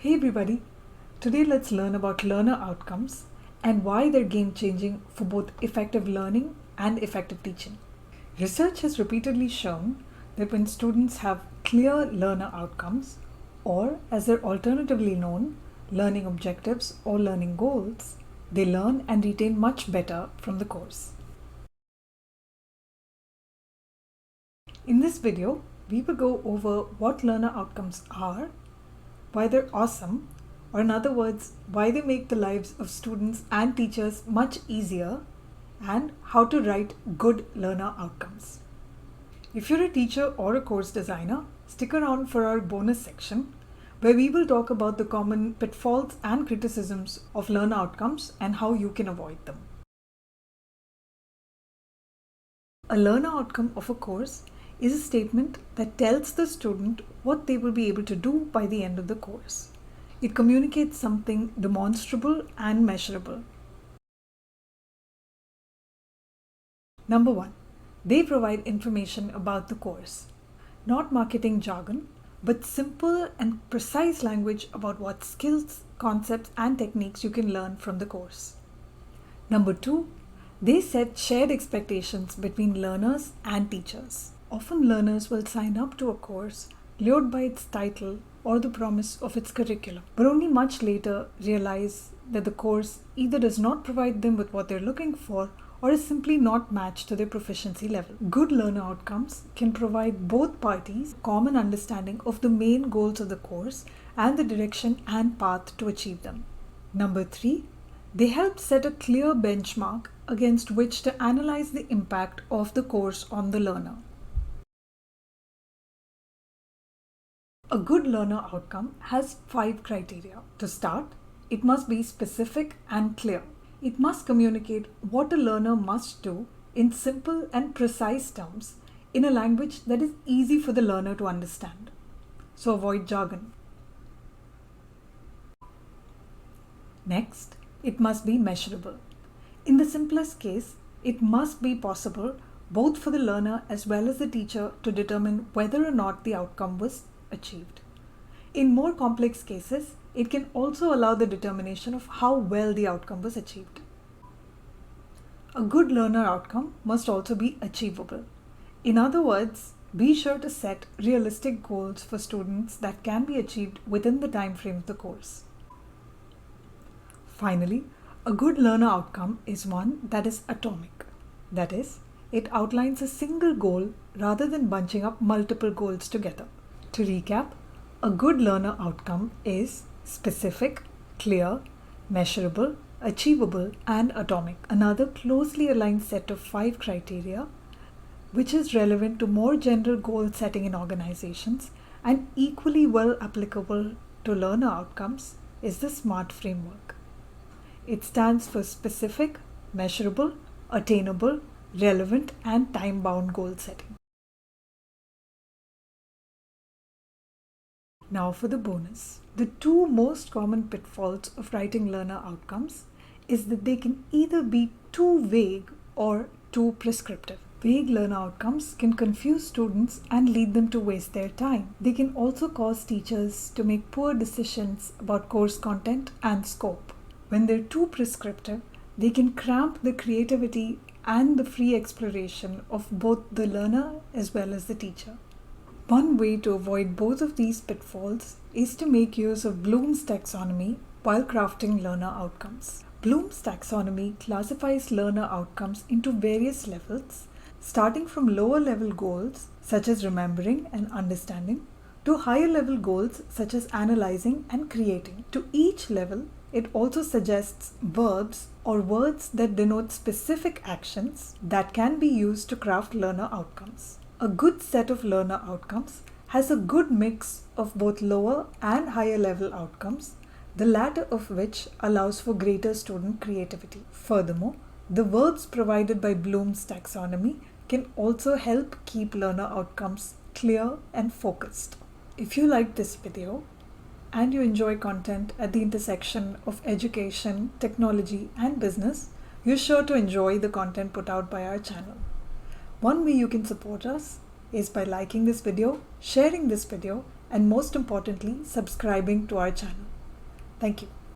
Hey everybody, today let's learn about learner outcomes and why they're game-changing for both effective learning and effective teaching. Research has repeatedly shown that when students have clear learner outcomes, or as they're alternatively known, learning objectives or learning goals, they learn and retain much better from the course. In this video, we will go over what learner outcomes are, why they're awesome, or in other words, why they make the lives of students and teachers much easier, and how to write good learner outcomes. If you're a teacher or a course designer, stick around for our bonus section where we will talk about the common pitfalls and criticisms of learner outcomes and how you can avoid them. A learner outcome of a course is a statement that tells the student what they will be able to do by the end of the course. It communicates something demonstrable and measurable. Number 1. They provide information about the course. Not marketing jargon, but simple and precise language about what skills, concepts, and techniques you can learn from the course. Number 2. They set shared expectations between learners and teachers. Often learners will sign up to a course lured by its title or the promise of its curriculum, but only much later realize that the course either does not provide them with what they're looking for or is simply not matched to their proficiency level. Good learner outcomes can provide both parties a common understanding of the main goals of the course and the direction and path to achieve them. Number 3, they help set a clear benchmark against which to analyze the impact of the course on the learner. A good learner outcome has 5 criteria. To start, it must be specific and clear. It must communicate what a learner must do in simple and precise terms in a language that is easy for the learner to understand. So avoid jargon. Next, it must be measurable. In the simplest case, it must be possible both for the learner as well as the teacher to determine whether or not the outcome was achieved. In more complex cases, it can also allow the determination of how well the outcome was achieved. A good learner outcome must also be achievable. In other words, be sure to set realistic goals for students that can be achieved within the time frame of the course. Finally, a good learner outcome is one that is atomic. That is, it outlines a single goal rather than bunching up multiple goals together. To recap, a good learner outcome is specific, clear, measurable, achievable, and atomic. Another closely aligned set of 5 criteria, which is relevant to more general goal setting in organizations and equally well applicable to learner outcomes, is the SMART framework. It stands for specific, measurable, attainable, relevant, and time-bound goal setting. Now for the bonus. The 2 most common pitfalls of writing learner outcomes is that they can either be too vague or too prescriptive. Vague learner outcomes can confuse students and lead them to waste their time. They can also cause teachers to make poor decisions about course content and scope. When they're too prescriptive, they can cramp the creativity and the free exploration of both the learner as well as the teacher. One way to avoid both of these pitfalls is to make use of Bloom's taxonomy while crafting learner outcomes. Bloom's taxonomy classifies learner outcomes into various levels, starting from lower level goals such as remembering and understanding to higher level goals such as analyzing and creating. To each level, it also suggests verbs or words that denote specific actions that can be used to craft learner outcomes. A good set of learner outcomes has a good mix of both lower and higher level outcomes, the latter of which allows for greater student creativity. Furthermore, the verbs provided by Bloom's taxonomy can also help keep learner outcomes clear and focused. If you liked this video and you enjoy content at the intersection of education, technology, and business, you're sure to enjoy the content put out by our channel. One way you can support us is by liking this video, sharing this video, and most importantly, subscribing to our channel. Thank you.